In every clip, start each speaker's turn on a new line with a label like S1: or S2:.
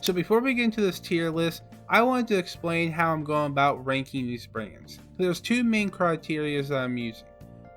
S1: So before we get into this tier list, I wanted to explain how I'm going about ranking these brands. So there's two main criteria that I'm using.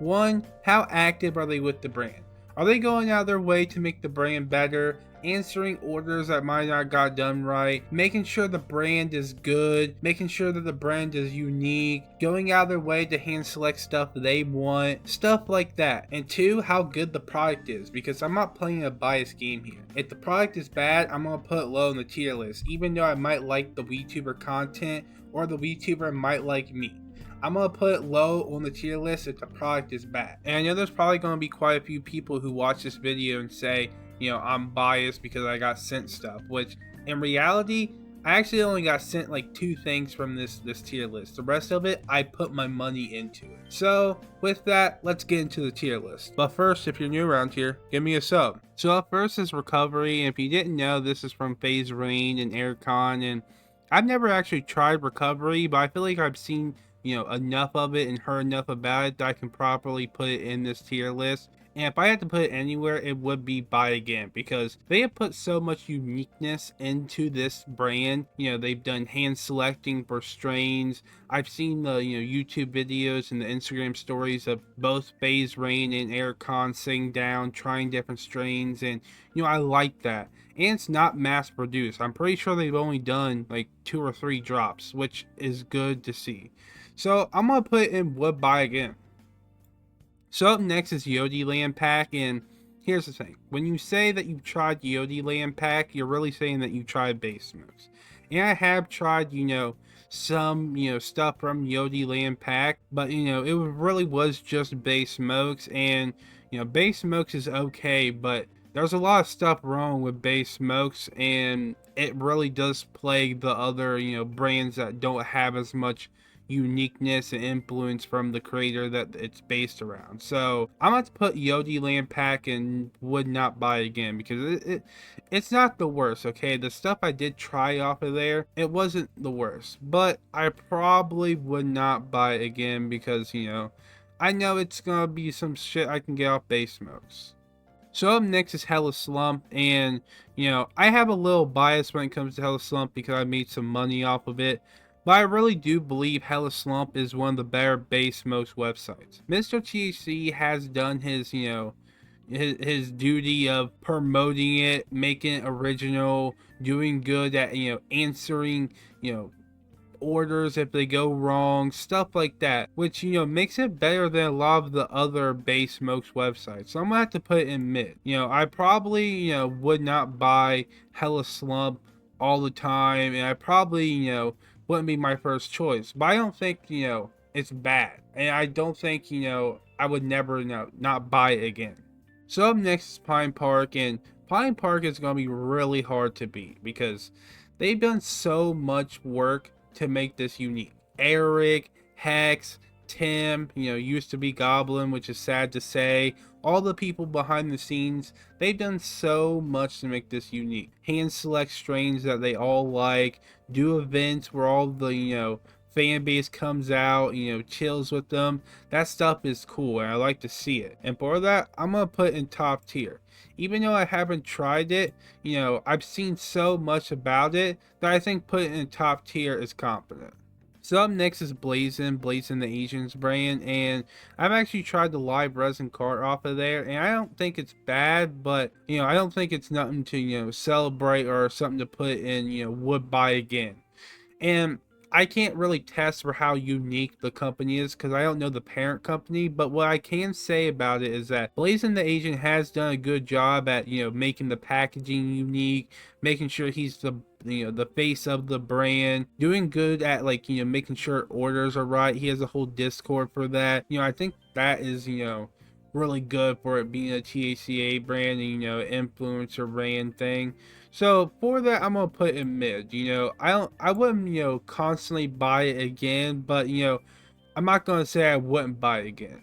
S1: One, how active are they with the brand? Are they going out of their way to make the brand better, answering orders that might not got done right, making sure the brand is good, making sure that the brand is unique, going out of their way to hand select stuff they want, stuff like that. And two, how good the product is, because I'm not playing a biased game here. If the product is bad, I'm going to put it low in the tier list, even though I might like the WeedTuber content or the WeedTuber might like me. I'm going to put it low on the tier list if the product is bad. And I know there's probably going to be quite a few people who watch this video and say, you know, I'm biased because I got sent stuff, which in reality, I actually only got sent like 2 things from this tier list. The rest of it, I put my money into it. So with that, let's get into the tier list. But first, if you're new around here, give me a sub. So up first is Recovery, and if you didn't know, this is from FaZe Rain and Aircon, and I've never actually tried Recovery, but I feel like I've seen, you know, enough of it and heard enough about it that I can properly put it in this tier list. And if I had to put it anywhere, it would be Buy Again, because they have put so much uniqueness into this brand. You know, they've done hand selecting for strains. I've seen the, you know, YouTube videos and the Instagram stories of both FaZe Rain and Aircon sitting down, trying different strains, and, you know, I like that. And it's not mass produced. I'm pretty sure they've only done like 2 or 3 drops, which is good to see. So I'm gonna put in would buy again. So up next is Yodie Land Pack, and here's the thing. When you say that you've tried Yodie Land Pack, you're really saying that you tried base smokes. And I have tried, you know, some, you know, stuff from Yodie Land Pack, but, you know, it really was just base smokes, and, you know, base smokes is okay, but there's a lot of stuff wrong with base smokes, and it really does plague the other, you know, brands that don't have as much uniqueness and influence from the creator that it's based around. So I'm going to put Yodie Land Pack and would not buy again, because it's not the worst. Okay, the stuff I did try off of there, it wasn't the worst, but I probably would not buy again, because, you know, I know it's gonna be some shit I can get off base smokes. So up next is Hella Slumped, and, you know, I have a little bias when it comes to Hella Slumped because I made some money off of it, but I really do believe Hella Slumped is one of the better base most websites. Mr. THC has done his, you know, his duty of promoting it, making it original, doing good at, you know, answering, you know, orders if they go wrong, stuff like that, which, you know, makes it better than a lot of the other base smokes websites. So I'm gonna have to put it in mid. You know, I probably, you know, would not buy Hella Slump all the time, and I probably, you know, wouldn't be my first choice, but I don't think, you know, it's bad, and I don't think, you know, I would never, you know, not buy it again. So up next is Pine Park, and Pine Park is gonna be really hard to beat because they've done so much work to make this unique. Eric, Hex, Tim, you know, used to be Goblin, which is sad to say. All the people behind the scenes, they've done so much to make this unique. Hand select strains that they all like, do events where all the, you know, fan base comes out, you know, chills with them. That stuff is cool, and I like to see it. And for that, I'm gonna put in top tier. Even though I haven't tried it, you know, I've seen so much about it that I think putting it in top tier is competent. So up next is Blazin, Blazin the Asians brand, and I've actually tried the live resin cart off of there, and I don't think it's bad, but, you know, I don't think it's nothing to, you know, celebrate or something to put in, you know, would buy again. And I can't really test for how unique the company is because I don't know the parent company, but what I can say about it is that Blazin the Agent has done a good job at, you know, making the packaging unique, making sure he's the, you know, the face of the brand, doing good at, like, you know, making sure orders are right. He has a whole Discord for that. You know, I think that is, you know, really good for it being a THCA brand and, you know, influencer brand thing. So for that, I'm gonna put in mid. You know, I wouldn't, you know, constantly buy it again, but, you know, I'm not gonna say I wouldn't buy it again.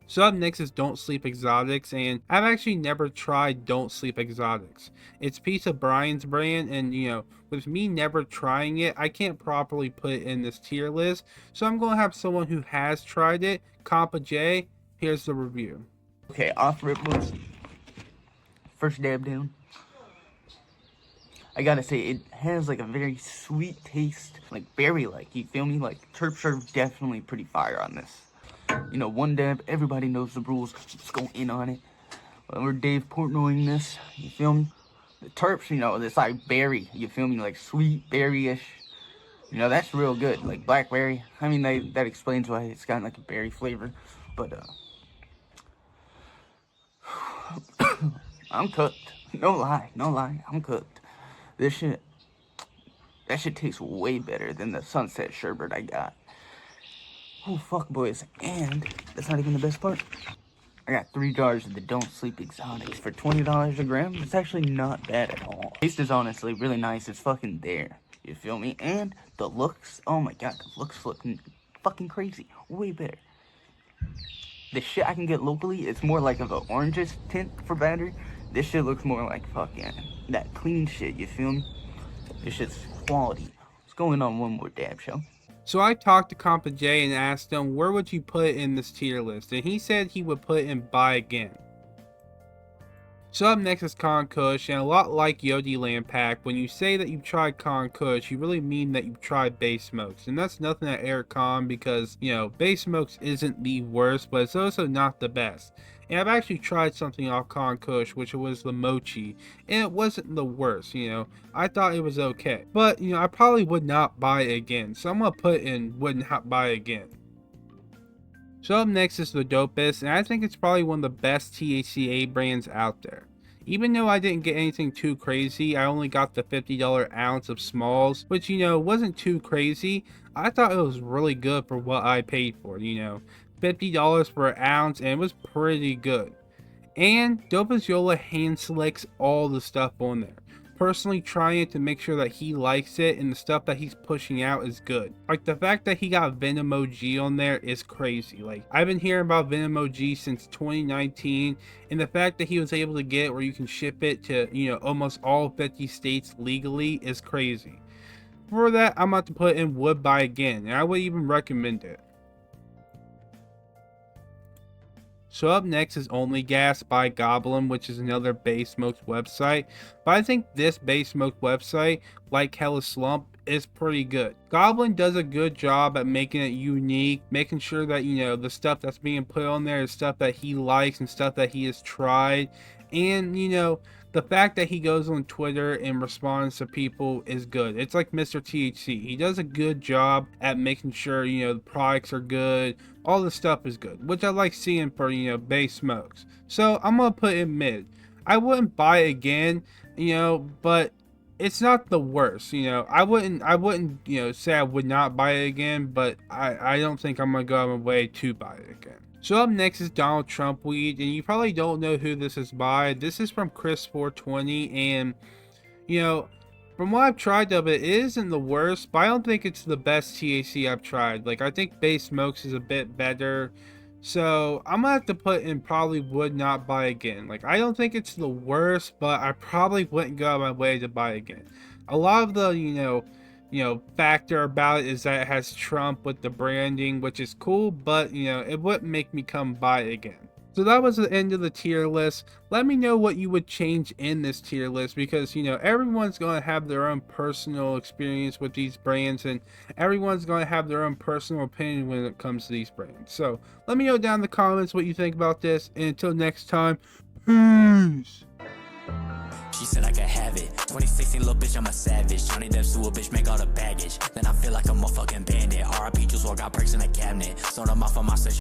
S1: So up next is Don't Sleep Exotics, and I've actually never tried Don't Sleep Exotics. It's Pizza Brian's brand, and, you know, with me never trying it, I can't properly put it in this tier list. So I'm gonna have someone who has tried it, Compa J. Here's the review.
S2: Okay, off rip was first dab down. I gotta say, it has like a very sweet taste, like berry-like, you feel me? Like Terp Sherb definitely pretty fire on this. You know, one dab, everybody knows the rules, let's go in on it. We're Dave Portnoying this, you feel me? The terps, you know, it's like berry, you feel me? Like sweet berry-ish. You know, that's real good, like blackberry. I mean, that explains why it's got like a berry flavor, but I'm cooked. No lie, I'm cooked. That shit tastes way better than the Sunset Sherbet I got. Oh, fuck, boys. And that's not even the best part. I got 3 jars of the Don't Sleep Exotics for $20 a gram. It's actually not bad at all. Taste is honestly really nice. It's fucking there. You feel me? And the looks, oh my god, the looks looking fucking crazy. Way better. The shit I can get locally, it's more like of an orangish tint for battery. This shit looks more like fucking that clean shit, you feel me? This shit's quality. Let's go in on one more dab show.
S1: So I talked to Compa J and asked him where would you put in this tier list, and he said he would put in Buy Again. So up next is Kush, and a lot like Yodie Land Pack, when you say that you've tried Kush, you really mean that you've tried Base Smokes. And that's nothing at Air Con because, you know, Base Smokes isn't the worst, but it's also not the best. And I've actually tried something off Kush, which was the Mochi, and it wasn't the worst, you know. I thought it was okay. But, you know, I probably would not buy it again. So I'm going to put in would not buy again. So up next is the Dopest, and I think it's probably one of the best THCA brands out there. Even though I didn't get anything too crazy, I only got the $50 ounce of smalls, which, you know, wasn't too crazy. I thought it was really good for what I paid for, you know. $50 for an ounce, and it was pretty good. And Dopest Yola hand selects all the stuff on there. Personally trying it to make sure that he likes it and the stuff that he's pushing out is good. Like the fact that he got Venom OG on there is crazy. Like I've been hearing about Venom OG since 2019, and the fact that he was able to get it where you can ship it to, you know, almost all 50 states legally is crazy. For that, I'm about to put in would buy again, and I would even recommend it. So up next is Onlygas by Goblin, which is another Base Smokes website. But I think this Base Smokes website, like Hella Slumped, is pretty good. Goblin does a good job at making it unique, making sure that, you know, the stuff that's being put on there is stuff that he likes and stuff that he has tried. And, you know, the fact that he goes on Twitter and responds to people is good. It's like Mr. THC. He does a good job at making sure, you know, the products are good. All the stuff is good, which I like seeing for, you know, Base Smokes. So I'm going to put in mid. I wouldn't buy it again, you know, but it's not the worst, you know. I wouldn't, you know, say I would not buy it again, but I don't think I'm going to go out of my way to buy it again. So up next is Donald Trump weed, and you probably don't know who this is by. This is from Chris420, and, you know, from what I've tried of it, it isn't the worst, but I don't think it's the best THC I've tried. Like, I think Base Smokes is a bit better, so I'm gonna have to put in probably would not buy again. Like, I don't think it's the worst, but I probably wouldn't go out of my way to buy again. A lot of the, you know, factor about it is that it has Trump with the branding, which is cool, but, you know, it wouldn't make me come buy it again. So that was the end of the tier list. Let me know what you would change in this tier list, because, you know, everyone's going to have their own personal experience with these brands, and everyone's going to have their own personal opinion when it comes to these brands. So let me know down in the comments what you think about this, and until next time, peace.
S3: She said I could have it. 2016, little bitch, I'm a savage. Johnny Depp sue a bitch, make all the baggage. Then I feel like I'm a fucking bandit. RIP, just walk out perks in the cabinet. Sold them off on my session.